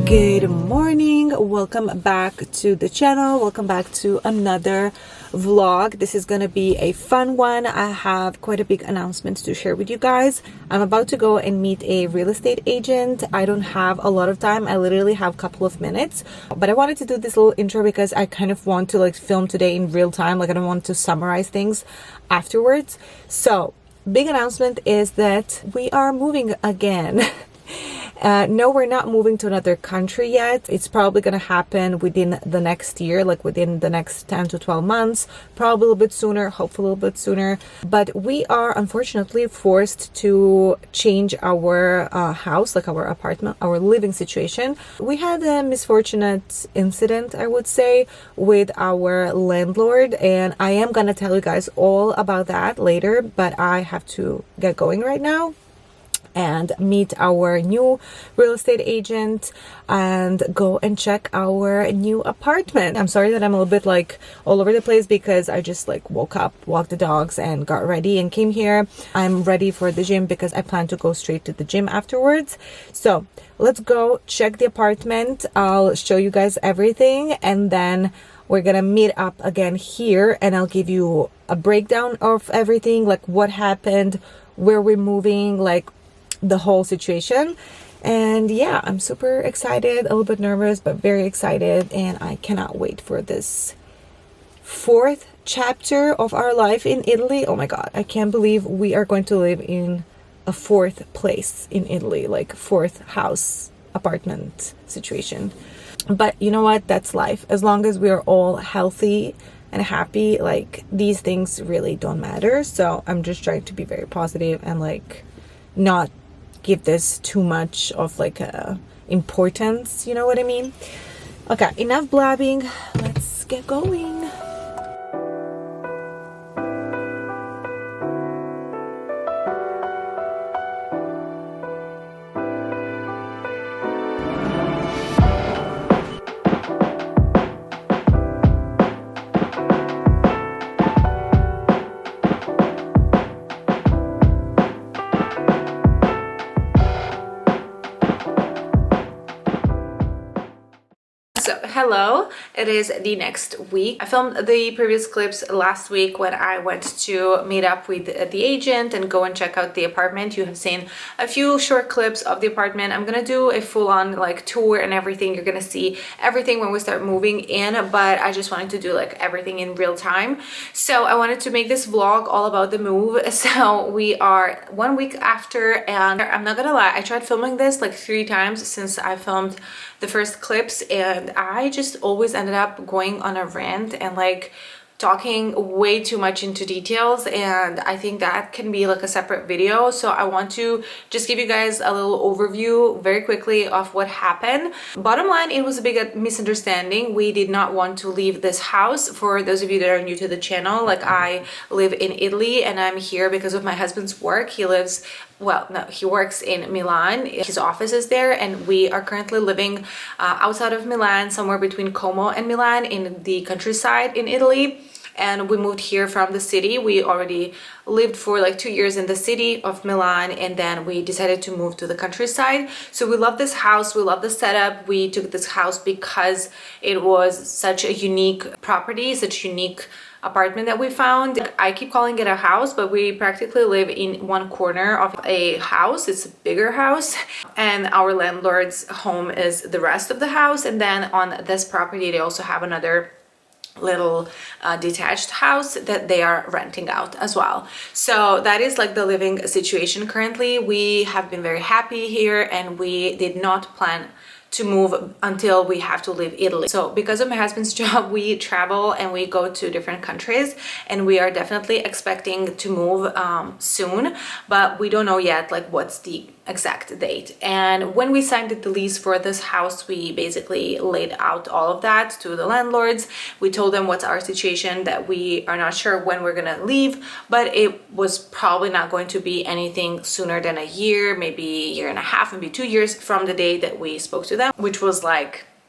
Good morning, welcome back to the channel, welcome back to another vlog. This is gonna be a fun one. I have quite a big announcement to share with you guys. I'm about to go and meet a real estate agent. I don't have a lot of time, I literally have a couple of minutes, but I wanted to do this little intro because I kind of want to film today in real time. I don't want to summarize things afterwards. So big announcement is that we are moving again. No, we're not moving to another country yet. It's probably going to happen within the next year, within the next 10 to 12 months, probably a little bit sooner, hopefully a little bit sooner. But we are unfortunately forced to change our house, our apartment, our living situation. We had a misfortunate incident, I would say, with our landlord, and I am going to tell you guys all about that later, but I have to get going right now and meet our new real estate agent and go and check our new apartment. I'm sorry that I'm a little bit all over the place because I just woke up, walked the dogs and got ready and came here. I'm ready for the gym because I plan to go straight to the gym afterwards. So let's go check the apartment. I'll show you guys everything and then we're gonna meet up again here and I'll give you a breakdown of everything, what happened, where we're moving, the whole situation. And yeah, I'm super excited, a little bit nervous, but very excited, and I cannot wait for this fourth chapter of our life in Italy. Oh my god, I can't believe we are going to live in a fourth place in Italy, fourth house apartment situation. But you know what, that's life. As long as we are all healthy and happy, these things really don't matter. So I'm just trying to be very positive and not give this too much of importance, you know what I mean? Okay, enough blabbing, let's get going. So hello, it is the next week. I filmed the previous clips last week when I went to meet up with the agent and go and check out the apartment. You have seen a few short clips of the apartment. I'm gonna do a full-on tour and everything. You're gonna see everything when we start moving in, but I just wanted to do everything in real time. So I wanted to make this vlog all about the move. So we are 1 week after, and I'm not gonna lie, I tried filming this 3 times since I filmed the first clips, and I just always ended up going on a rant and talking way too much into details, and I think that can be a separate video. So I want to just give you guys a little overview very quickly of what happened. Bottom line, it was a big misunderstanding. We did not want to leave this house. For those of you that are new to the channel, I live in Italy and I'm here because of my husband's work. He lives, well, no, he works in Milan. His office is there, and we are currently living outside of Milan, somewhere between Como and Milan in the countryside in Italy. And we moved here from the city. We already lived for 2 years in the city of Milan, and then we decided to move to the countryside. So we love this house, we love the setup. We took this house because it was such a unique property, such a unique apartment that we found. I keep calling it a house, but we practically live in one corner of a house. It's a bigger house, and our landlord's home is the rest of the house. And then on this property they also have another little detached house that they are renting out as well. So that is the living situation currently. We have been very happy here, and we did not plan to move until we have to leave Italy. So because of my husband's job, we travel and we go to different countries, and we are definitely expecting to move soon, but we don't know yet what's the exact date. And when we signed the lease for this house, we basically laid out all of that to the landlords. We told them what's our situation, that we are not sure when we're gonna leave, but it was probably not going to be anything sooner than a year, maybe a year and a half, maybe 2 years from the day that we spoke to them, which was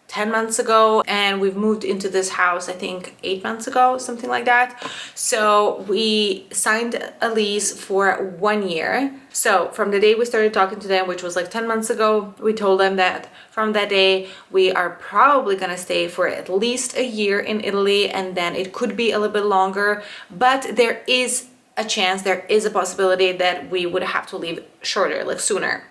10 months ago, and we've moved into this house I think 8 months ago, something like that. So we signed a lease for 1 year. So from the day we started talking to them, which was like 10 months ago, we told them that from that day we are probably gonna stay for at least a year in Italy, and then it could be a little bit longer, but there is a chance, there is a possibility that we would have to leave shorter, like sooner.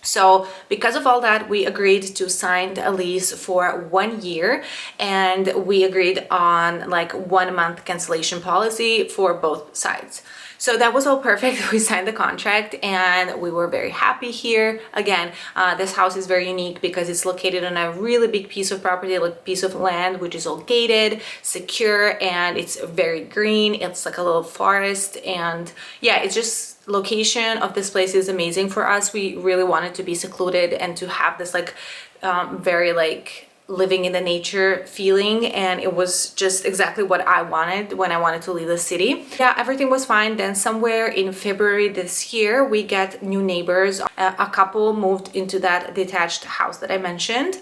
So because of all that, we agreed to sign a lease for 1 year, and we agreed on like 1 month cancellation policy for both sides. So that was all perfect. We signed the contract and we were very happy here. Again, this house is very unique because it's located on a really big piece of property, like piece of land, which is all gated, secure, and it's very green. It's like a little forest, and yeah, it's just, location of this place is amazing for us. We really wanted to be secluded and to have this like very like living in the nature feeling, and it was just exactly what I wanted when I wanted to leave the city. Yeah, everything was fine. Then somewhere in February this year, we get new neighbors. A couple moved into that detached house that I mentioned.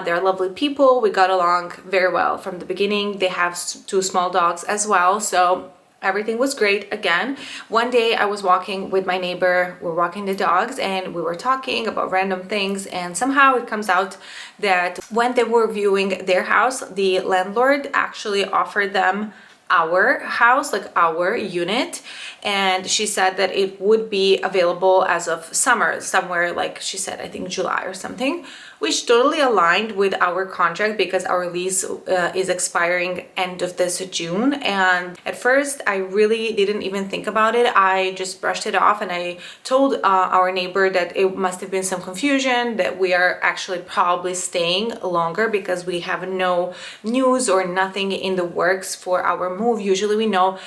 They're lovely people. We got along very well from the beginning. They have 2 small dogs as well, so everything was great. Again, one day I was walking with my neighbor, we're walking the dogs, and we were talking about random things, and somehow it comes out that when they were viewing their house, the landlord actually offered them our house, like our unit, and she said that it would be available as of summer, somewhere like she said, I think July or something, which totally aligned with our contract because our lease is expiring end of this June. And at first I really didn't even think about it. I just brushed it off, and I told our neighbor that it must have been some confusion, that we are actually probably staying longer because we have no news or nothing in the works for our move. Usually we know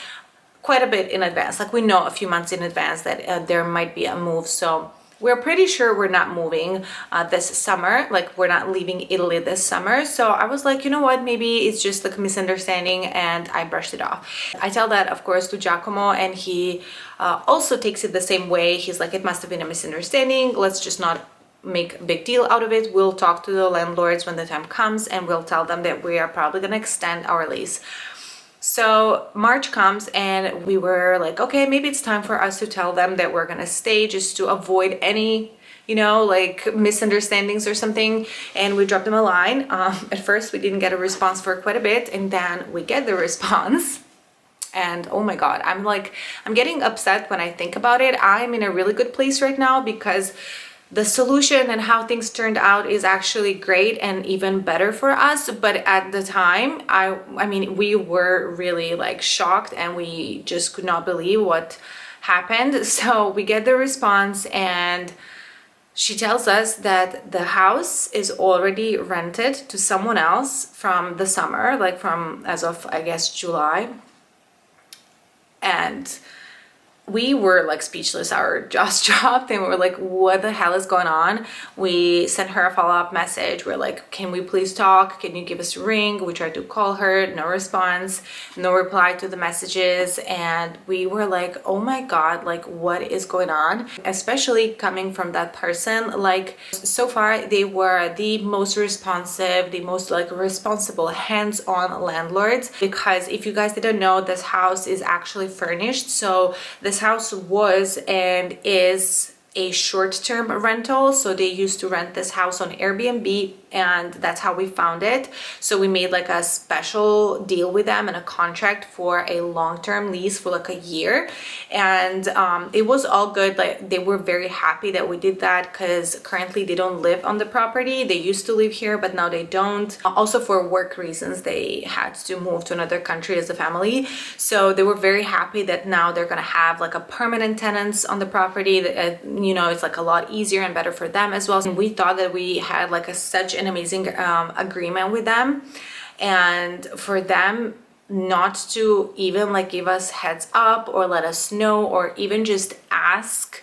quite a bit in advance, like we know a few months in advance that there might be a move. So we're pretty sure we're not moving this summer, like we're not leaving Italy this summer. So I was like, you know what, maybe it's just like a misunderstanding, and I brushed it off. I tell that, of course, to Giacomo, and he also takes it the same way. He's like, it must have been a misunderstanding. Let's just not make a big deal out of it. We'll talk to the landlords when the time comes, and we'll tell them that we are probably going to extend our lease. So March comes, and we were like, okay, maybe it's time for us to tell them that we're gonna stay, just to avoid any, you know, like misunderstandings or something. And we dropped them a line. At first we didn't get a response for quite a bit, and then we get the response. And oh my God, I'm getting upset when I think about it. I'm in a really good place right now because the solution and how things turned out is actually great and even better for us. But at the time, I mean, we were really like shocked, and we just could not believe what happened. So we get the response, and she tells us that the house is already rented to someone else from the summer, like from as of, I guess, July. And we were like speechless. Our jaws dropped, and we were like, what the hell is going on? We sent her a follow-up message. We're like, can we please talk? Can you give us a ring? We tried to call her, no response, no reply to the messages. And we were like, oh my God, like what is going on? Especially coming from that person. Like, so far they were the most responsive, the most like responsible, hands-on landlords. Because if you guys didn't know, this house is actually furnished. So this house was and is a short-term rental, so they used to rent this house on Airbnb, and that's how we found it. So we made like a special deal with them and a contract for a long-term lease for like a year, and it was all good. Like, they were very happy that we did that because currently they don't live on the property. They used to live here, but now they don't. Also for work reasons, they had to move to another country as a family, so they were very happy that now they're gonna have like a permanent tenants on the property. That you know, it's like a lot easier and better for them as well. And we thought that we had like such an amazing agreement with them, and for them not to even like give us heads up or let us know or even just ask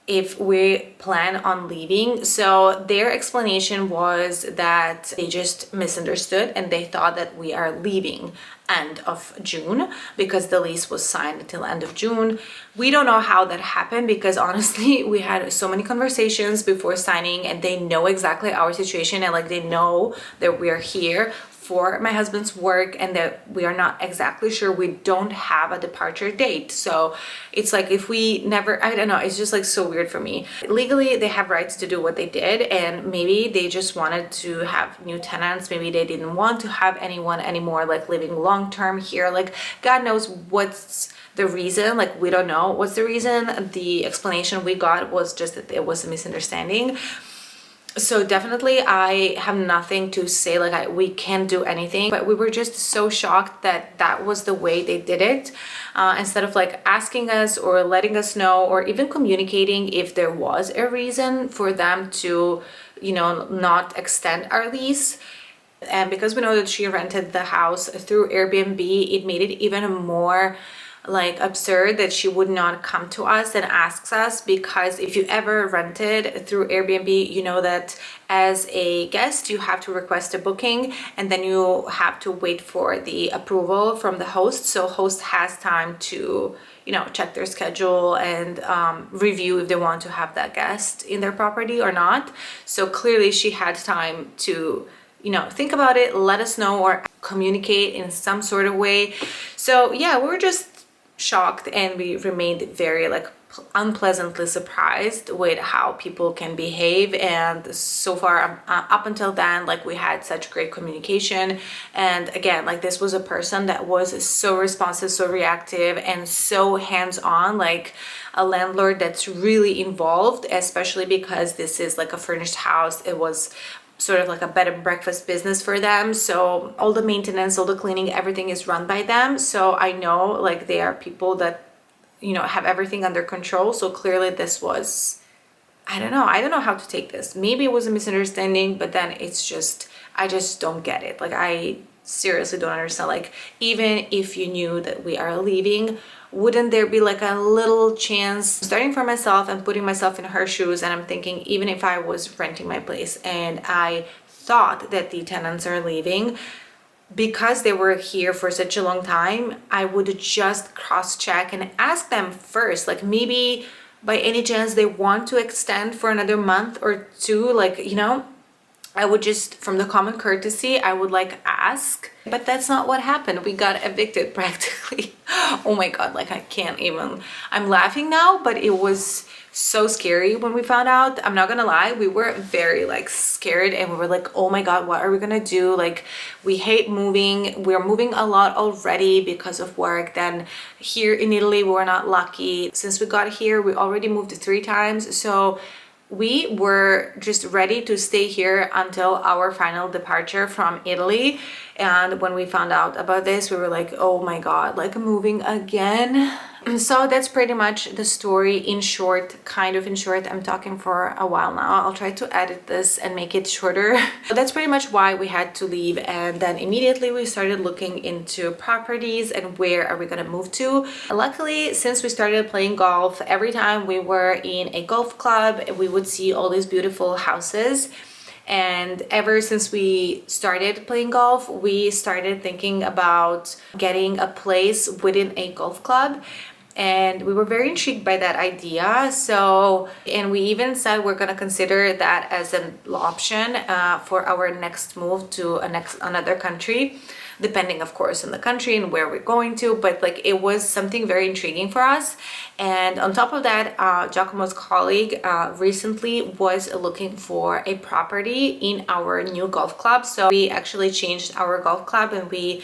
if we plan on leaving. So their explanation was that they just misunderstood and they thought that we are leaving end of June because the lease was signed until end of June. We don't know how that happened because honestly we had so many conversations before signing, and they know exactly our situation, and like they know that we are here for my husband's work and that we are not exactly sure. We don't have a departure date. So it's like if we never, I don't know, it's just like so weird for me. Legally they have rights to do what they did, and maybe they just wanted to have new tenants. Maybe they didn't want to have anyone anymore like living long term here. Like God knows what's the reason. Like we don't know what's the reason. The explanation we got was just that it was a misunderstanding. So definitely I have nothing to say, like we can't do anything, but we were just so shocked that that was the way they did it. Instead of like asking us or letting us know or even communicating if there was a reason for them to, you know, not extend our lease. And because we know that she rented the house through Airbnb, it made it even more like absurd that she would not come to us and asks us, because if you ever rented through Airbnb, you know that as a guest you have to request a booking and then you have to wait for the approval from the host. So host has time to, you know, check their schedule and review if they want to have that guest in their property or not. So clearly she had time to, you know, think about it, let us know, or communicate in some sort of way. So yeah, we were just shocked, and we remained very like unpleasantly surprised with how people can behave. And so far up until then, like we had such great communication, and again, like this was a person that was so responsive, so reactive, and so hands-on, like a landlord that's really involved, especially because this is like a furnished house. It was sort of like a bed and breakfast business for them, so all the maintenance, all the cleaning, everything is run by them. So I know like they are people that, you know, have everything under control. So clearly this was, I don't know how to take this. Maybe it was a misunderstanding, but then it's just, I just don't get it. Like I seriously don't understand. Like even if you knew that we are leaving, wouldn't there be like a little chance, starting for myself and putting myself in her shoes, and I'm thinking, even if I was renting my place and I thought that the tenants are leaving, because they were here for such a long time, I would just cross-check and ask them first, like maybe by any chance they want to extend for another month or two, like, you know, I would just, from the common courtesy, I would like ask. But that's not what happened. We got evicted practically. Oh my God, like I can't even, I'm laughing now, but it was so scary when we found out. I'm not gonna lie, we were very like scared, and we were like, oh my God, what are we gonna do? Like we hate moving. We're moving a lot already because of work. Then here in Italy, we were not lucky. Since we got here, we already moved 3 times. So we were just ready to stay here until our final departure from Italy. And when we found out about this, we were like, oh my God, like moving again. So that's pretty much the story in short, kind of in short. I'm talking for a while now. I'll try to edit this and make it shorter. But that's pretty much why we had to leave. And then immediately we started looking into properties and where are we gonna move to. Luckily, since we started playing golf, every time we were in a golf club, we would see all these beautiful houses. And ever since we started playing golf, we started thinking about getting a place within a golf club. And we were very intrigued by that idea. So, and we even said we're gonna consider that as an option for our next move to another country, depending of course on the country and where we're going to, but like it was something very intriguing for us. And on top of that, Giacomo's colleague recently was looking for a property in our new golf club. So we actually changed our golf club and we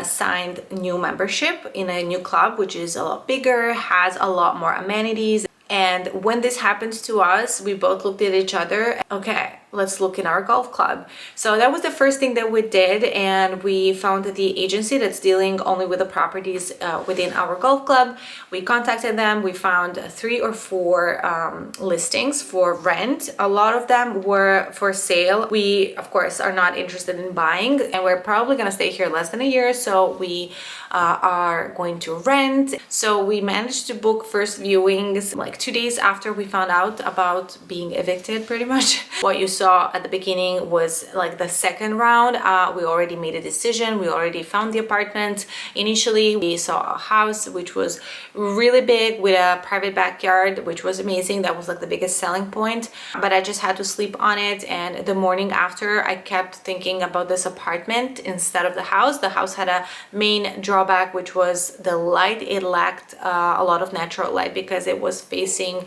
signed new membership in a new club, which is a lot bigger, has a lot more amenities. And when this happened to us, we both looked at each other. Okay, let's look in our golf club. So that was the first thing that we did, and we found the agency that's dealing only with the properties within our golf club. We contacted them. We found 3 or 4 listings for rent. A lot of them were for sale. We of course are not interested in buying, and we're probably gonna stay here less than a year, so we are going to rent. So we managed to book first viewings like 2 days after we found out about being evicted, pretty much. What you saw at the beginning was like the second round. We already made a decision. We already found the apartment. Initially, we saw a house which was really big with a private backyard, which was amazing. That was like the biggest selling point. But I just had to sleep on it. And the morning after, I kept thinking about this apartment instead of the house. The house had a main drawback, which was the light. It lacked a lot of natural light because it was facing,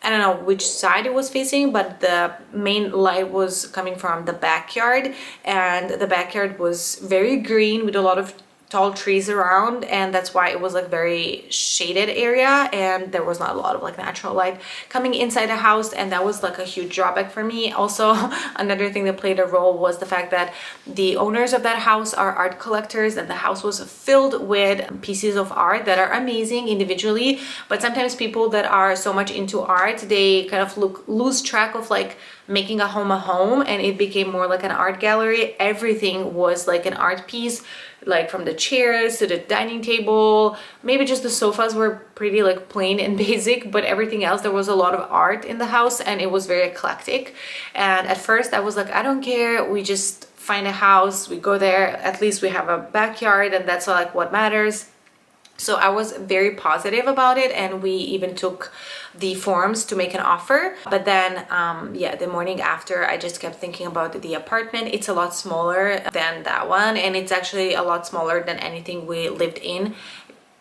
I don't know which side it was facing, but the main light was coming from the backyard, and the backyard was very green with a lot of tall trees around, and that's why it was like very shaded area, and there was not a lot of like natural light coming inside the house, and that was like a huge drawback for me. Also, another thing that played a role was the fact that the owners of that house are art collectors, and the house was filled with pieces of art that are amazing individually, but sometimes people that are so much into art, they kind of lose track of like making a home, and it became more like an art gallery. Everything was like an art piece, like from the chairs to the dining table. Maybe just the sofas were pretty like plain and basic, but everything else, there was a lot of art in the house, and it was very eclectic. And at first I was like, I don't care, we just find a house, we go there, at least we have a backyard, and that's like what matters. So I was very positive about it, and we even took the forms to make an offer. But then, yeah, the morning after, I just kept thinking about the apartment. It's a lot smaller than that one, and it's actually a lot smaller than anything we lived in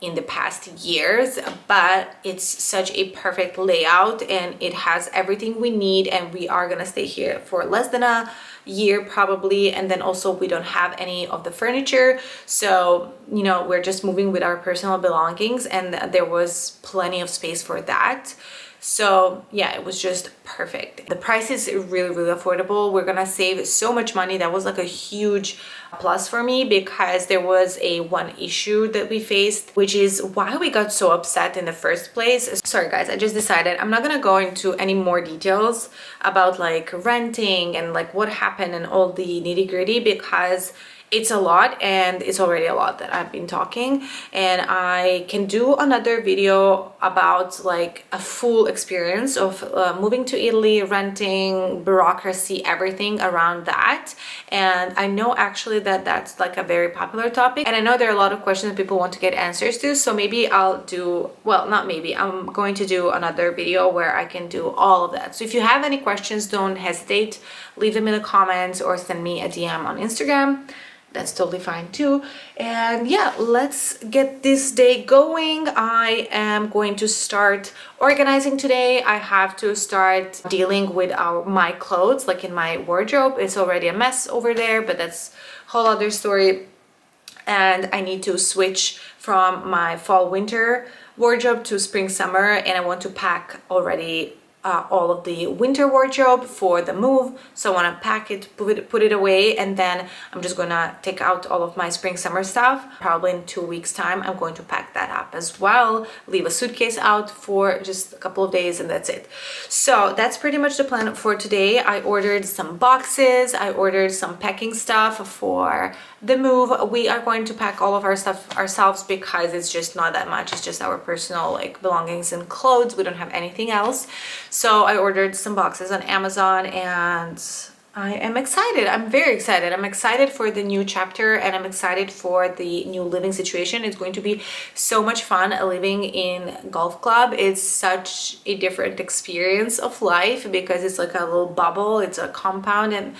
the past years, but it's such a perfect layout, and it has everything we need, and we are gonna stay here for less than a year probably. And then also we don't have any of the furniture, so you know, we're just moving with our personal belongings, and there was plenty of space for that. So yeah, it was just perfect. The price is really affordable. We're gonna save so much money. That was like a huge plus for me, because there was one issue that we faced, which is why we got so upset in the first place. Sorry guys, I just decided I'm not gonna go into any more details about like renting and like what happened and all the nitty-gritty, because it's a lot, and it's already a lot that I've been talking, and I can do another video about like a full experience of moving to Italy, renting, bureaucracy, everything around that. And I know actually that that's like a very popular topic, and I know there are a lot of questions that people want to get answers to, so maybe I'll do, well, not maybe, I'm going to do another video where I can do all of that. So if you have any questions, don't hesitate, leave them in the comments or send me a DM on Instagram. That's totally fine too. And yeah, let's get this day going. I am going to start organizing today. I have to start dealing with my clothes, like in my wardrobe. It's already a mess over there, but that's a whole other story. And I need to switch from my fall winter wardrobe to spring summer, and I want to pack already all of the winter wardrobe for the move. So I want to pack it, put it away, and then I'm just gonna take out all of my spring summer stuff. Probably in 2 weeks time I'm going to pack that up as well, leave a suitcase out for just a couple of days, and that's it. So that's pretty much the plan for today. I ordered some boxes, I ordered some packing stuff for the move. We are going to pack all of our stuff ourselves because it's just not that much. It's just our personal like belongings and clothes. We don't have anything else. So I ordered some boxes on Amazon, and I am excited. I'm very excited. I'm excited for the new chapter, and I'm excited for the new living situation. It's going to be so much fun living in golf club. It's such a different experience of life because it's like a little bubble. It's a compound, and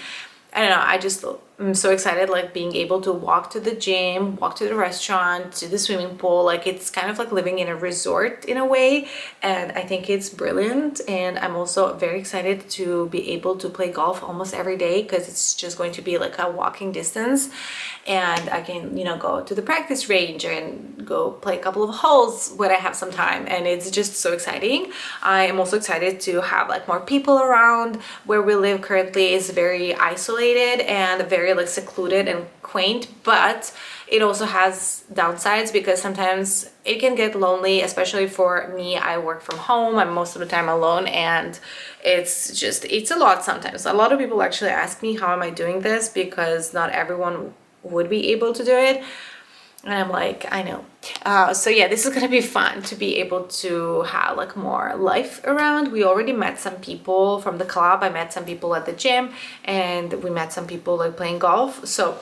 I don't know, I just I'm so excited, like being able to walk to the gym, walk to the restaurant, to the swimming pool. Like it's kind of like living in a resort in a way. And I think it's brilliant. And I'm also very excited to be able to play golf almost every day because it's just going to be like a walking distance. And I can, you know, go to the practice range and go play a couple of holes when I have some time. And it's just so exciting. I am also excited to have like more people around. Where we live currently is very isolated and very like secluded and quaint, but it also has downsides because sometimes it can get lonely, especially for me. I work from home. I'm most of the time alone, and it's a lot sometimes. A lot of people actually ask me how am I doing this because not everyone would be able to do it. And I'm like, I know. So yeah, this is gonna be fun to be able to have like more life around. We already met some people from the club. I met some people at the gym, and we met some people like playing golf. So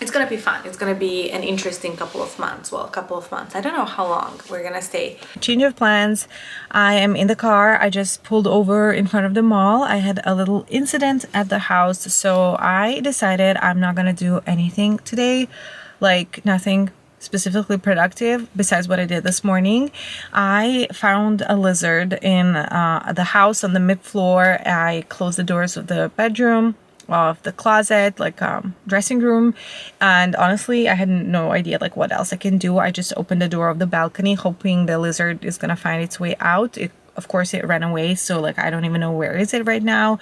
it's gonna be fun. It's gonna be an interesting couple of months. Well, a couple of months. I don't know how long we're gonna stay. Change of plans. I am in the car. I just pulled over in front of the mall. I had a little incident at the house, so I decided I'm not gonna do anything today. Like nothing specifically productive besides what I did this morning. I found a lizard in the house on the mid floor. I closed the doors of the bedroom, of the closet, like dressing room, and honestly I had no idea like what else I can do. I just opened the door of the balcony hoping the lizard is gonna find its way out. Of course it ran away, so like I don't even know where is it right now.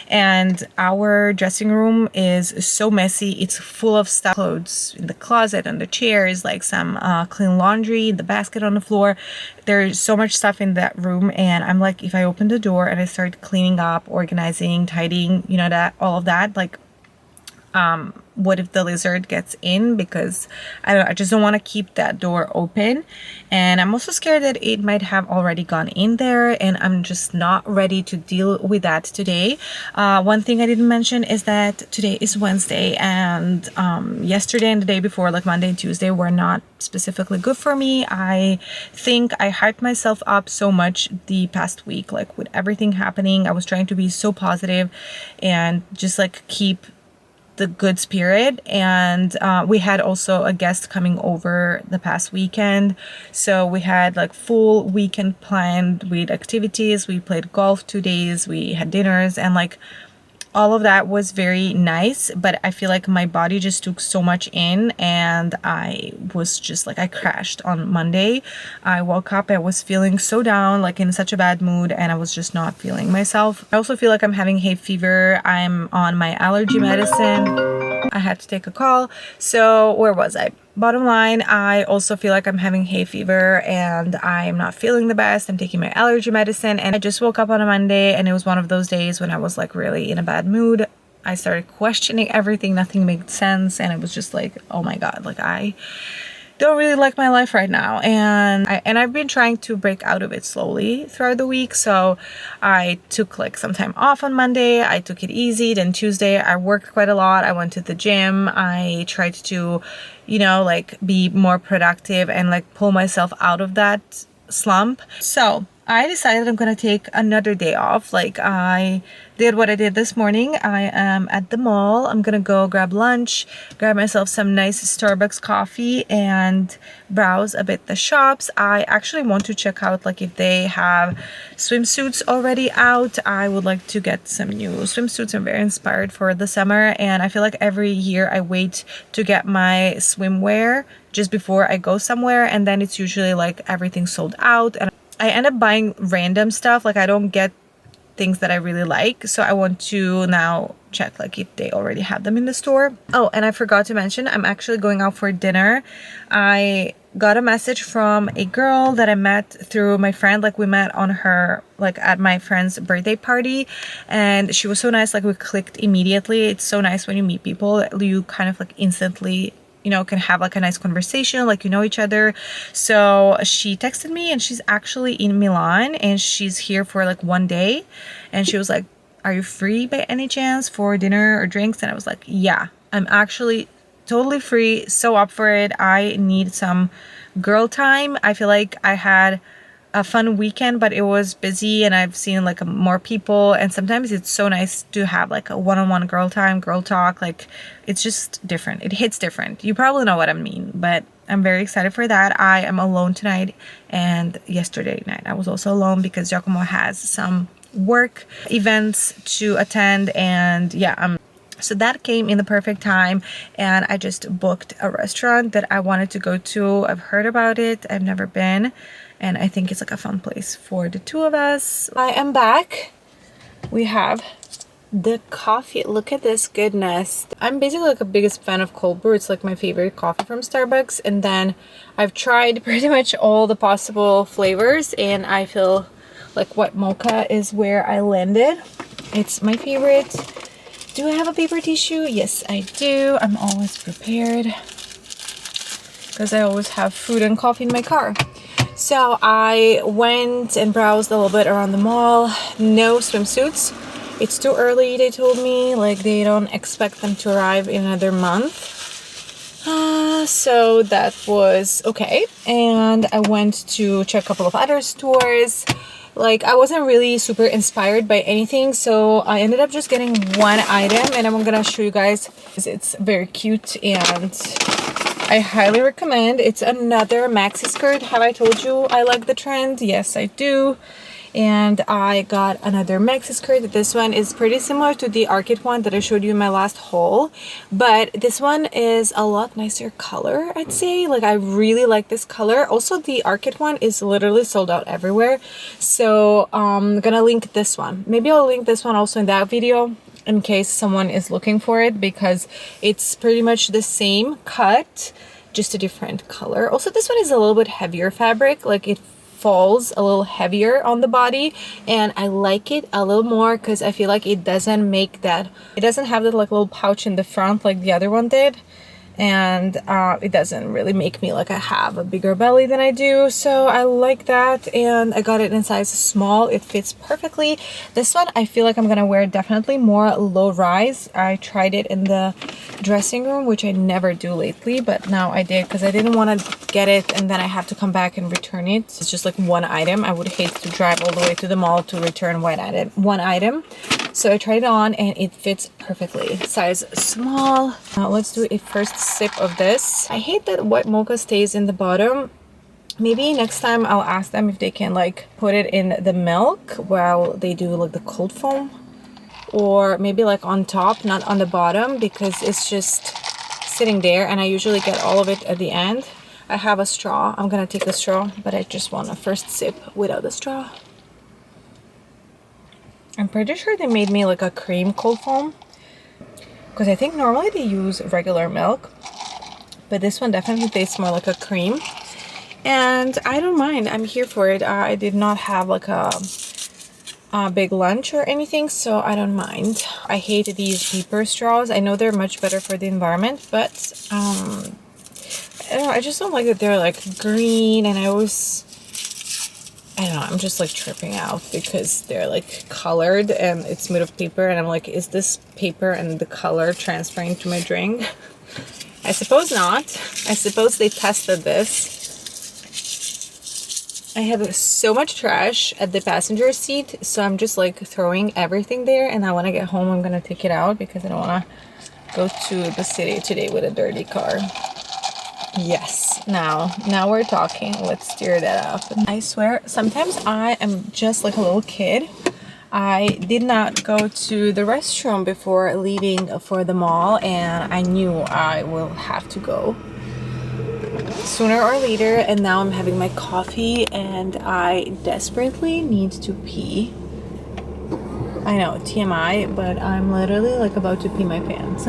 And our dressing room is so messy. It's full of stuff, clothes in the closet, on the chairs, like some clean laundry, the basket on the floor. There's so much stuff in that room, and I'm like, if I open the door and I start cleaning up, organizing, tidying, you know, that all of that, like what if the lizard gets in? Because I just don't want to keep that door open. And I'm also scared that it might have already gone in there, and I'm just not ready to deal with that today. One thing I didn't mention is that today is Wednesday, and yesterday and the day before, like Monday and Tuesday, were not specifically good for me. I think I hyped myself up so much the past week, like with everything happening. I was trying to be so positive and just like keep the good spirit. And we had also a guest coming over the past weekend, so we had like full weekend planned with activities. We played golf 2 days, we had dinners, and like all of that was very nice, but I feel like my body just took so much in, and I was just like, I crashed on Monday. I woke up, I was feeling so down, like in such a bad mood, and I was just not feeling myself. I also feel like I'm having hay fever. I'm on my allergy medicine. I had to take a call. So where was I? Bottom line, I also feel like I'm having hay fever and I'm not feeling the best. I'm taking my allergy medicine, and I just woke up on a Monday, and it was one of those days when I was like really in a bad mood. I started questioning everything. Nothing made sense, and it was just like, oh my God, like I don't really like my life right now. And I've been trying to break out of it slowly throughout the week. So I took like some time off on Monday. I took it easy. Then Tuesday I worked quite a lot. I went to the gym. I tried to, you know, like be more productive and like pull myself out of that slump. So I decided I'm gonna take another day off. Like I did what I did this morning. I am at the mall. I'm gonna go grab lunch, grab myself some nice Starbucks coffee, and browse a bit the shops. I actually want to check out like if they have swimsuits already out. I would like to get some new swimsuits. I'm very inspired for the summer, and I feel like every year I wait to get my swimwear just before I go somewhere, and then it's usually like everything sold out, and I end up buying random stuff. Like I don't get things that I really like, so I want to now check like if they already have them in the store. Oh, and I forgot to mention, I'm actually going out for dinner. I got a message from a girl that I met through my friend. Like we met on her, like at my friend's birthday party, and she was so nice. Like we clicked immediately. It's so nice when you meet people, you kind of like instantly, you know, can have like a nice conversation, like you know each other. So she texted me, and she's actually in Milan, and she's here for like 1 day, and she was like, are you free by any chance for dinner or drinks? And I was like, yeah, I'm actually totally free, so up for it. I need some girl time. I feel like I had a fun weekend, but it was busy and I've seen like more people, and sometimes it's so nice to have like a one-on-one girl time, girl talk. Like it's just different. It hits different. You probably know what I mean, but I'm very excited for that. I am alone tonight, and yesterday night I was also alone because Giacomo has some work events to attend, and yeah, so that came in the perfect time, and I just booked a restaurant that I wanted to go to. I've heard about it, I've never been, and I think it's like a fun place for the two of us. I am back. We have the coffee. Look at this goodness. I'm basically like a biggest fan of cold brew. It's like my favorite coffee from Starbucks, and then I've tried pretty much all the possible flavors, and I feel like white mocha is where I landed. It's my favorite. Do I have a paper tissue? Yes, I do. I'm always prepared because I always have food and coffee in my car. So I went and browsed a little bit around the mall. No swimsuits. It's too early, they told me. Like they don't expect them to arrive in another month. So that was okay. And I went to check a couple of other stores. Like I wasn't really super inspired by anything, so I ended up just getting one item, and I'm gonna show you guys. It's very cute and I highly recommend. It's another maxi skirt. Have I told you I like the trend? Yes, I do. And I got another maxi skirt. This one is pretty similar to the Arcade one that I showed you in my last haul, but this one is a lot nicer color, I'd say. Like I really like this color. Also the Arcade one is literally sold out everywhere, so I'm gonna link this one. Maybe I'll link this one also in that video in case someone is looking for it, because it's pretty much the same cut, just a different color. Also this one is a little bit heavier fabric, like it falls a little heavier on the body, and I like it a little more because I feel like it doesn't make that, it doesn't have that like little pouch in the front like the other one did, and it doesn't really make me like I have a bigger belly than I do. So I like that, and I got it in size small. It fits perfectly. This one I feel like I'm gonna wear definitely more low rise. I tried it in the dressing room, which I never do lately, but now I did because I didn't want to get it and then I have to come back and return it. It's just like one item. I would hate to drive all the way to the mall to return one item. So I tried it on and it fits perfectly. Size small. Now let's do a first sip of this. I hate that white mocha stays in the bottom. Maybe next time I'll ask them if they can like put it in the milk while they do like the cold foam, or maybe like on top, not on the bottom, because it's just sitting there and I usually get all of it at the end. I have a straw. I'm gonna take the straw, but I just want a first sip without the straw. I'm pretty sure they made me like a cream cold foam, because I think normally they use regular milk, but this one definitely tastes more like a cream, and I don't mind. I'm here for it. I did not have like a big lunch or anything, so I don't mind. I hate these paper straws. I know they're much better for the environment, but I don't know, I just don't like that they're like green, and I don't know, I'm just like tripping out because they're like colored and it's made of paper, and I'm like, is this paper and the color transferring to my drink? I suppose not. I suppose they tested this. I have so much trash at the passenger seat, so I'm just like throwing everything there, and when I get home I'm gonna take it out because I don't want to go to the city today with a dirty car. Yes, now we're talking. Let's stir that up. I swear, sometimes I am just like a little kid. I did not go to the restroom before leaving for the mall, and I knew I will have to go sooner or later, and now I'm having my coffee and I desperately need to pee. I know, TMI, but I'm literally like about to pee my pants.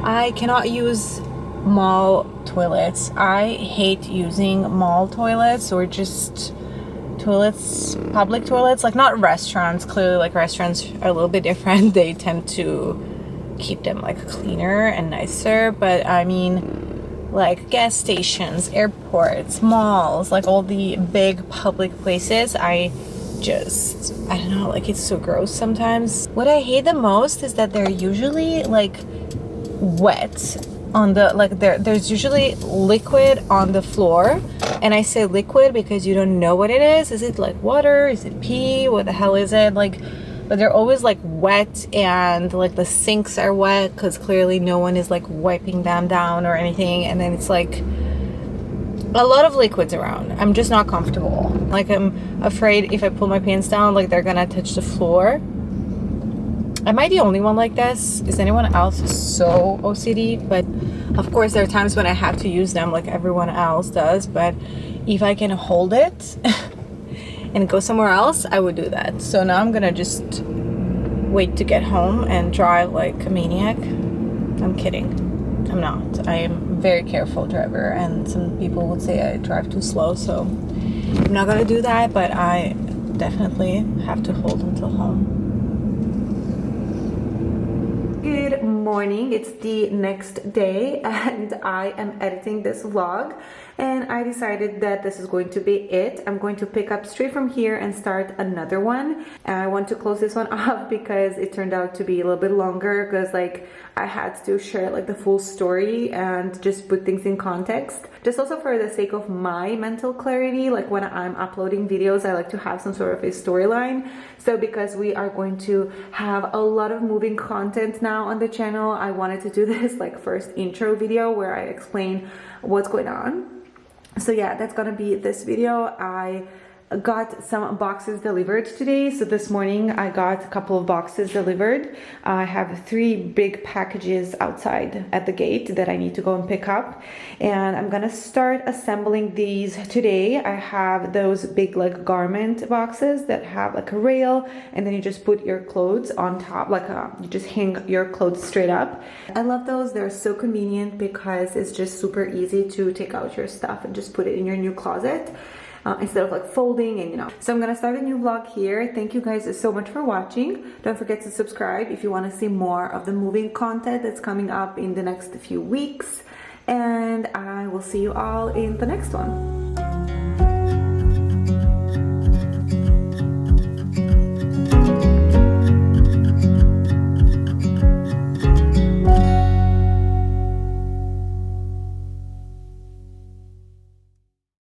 I cannot use mall toilets. I hate using mall toilets or just toilets, public toilets, like not restaurants. Clearly like restaurants are a little bit different. They tend to keep them like cleaner and nicer, but I mean like gas stations, airports, malls, like all the big public places, I don't know, like it's so gross sometimes. What I hate the most is that they're usually like wet on the, like, there's usually liquid on the floor, and I say liquid because you don't know what it is it like water, is it pee, what the hell is it, like, but they're always like wet, and like the sinks are wet because clearly no one is like wiping them down or anything, and then it's like a lot of liquids around. I'm just not comfortable. Like, I'm afraid if I pull my pants down, like, they're gonna touch the floor. Am I the only one like this? Is anyone else so OCD? But of course there are times when I have to use them like everyone else does, but if I can hold it and go somewhere else, I would do that. So now I'm gonna just wait to get home and drive like a maniac. I'm kidding. I'm not. I am a very careful driver, and some people would say I drive too slow, so I'm not gonna do that, but I definitely have to hold until home. Good morning, it's the next day and I am editing this vlog, and I decided that this is going to be it. I'm going to pick up straight from here and start another one. And I want to close this one off because it turned out to be a little bit longer, because like I had to share like the full story and just put things in context. Just also for the sake of my mental clarity, like when I'm uploading videos, I like to have some sort of a storyline. So because we are going to have a lot of moving content now on the channel, I wanted to do this like first intro video where I explain what's going on. So yeah, that's gonna be this video. I got some boxes delivered today. So this morning I got a couple of boxes delivered. I have 3 big packages outside at the gate that I need to go and pick up, and I'm gonna start assembling these today. I have those big like garment boxes that have like a rail, and then you just put your clothes on top, like you just hang your clothes straight up. I love those. They're so convenient because it's just super easy to take out your stuff and just put it in your new closet. Instead of like folding, and you know. So I'm gonna start a new vlog here. Thank you guys so much for watching. Don't forget to subscribe if you want to see more of the moving content that's coming up in the next few weeks, and I will see you all in the next one.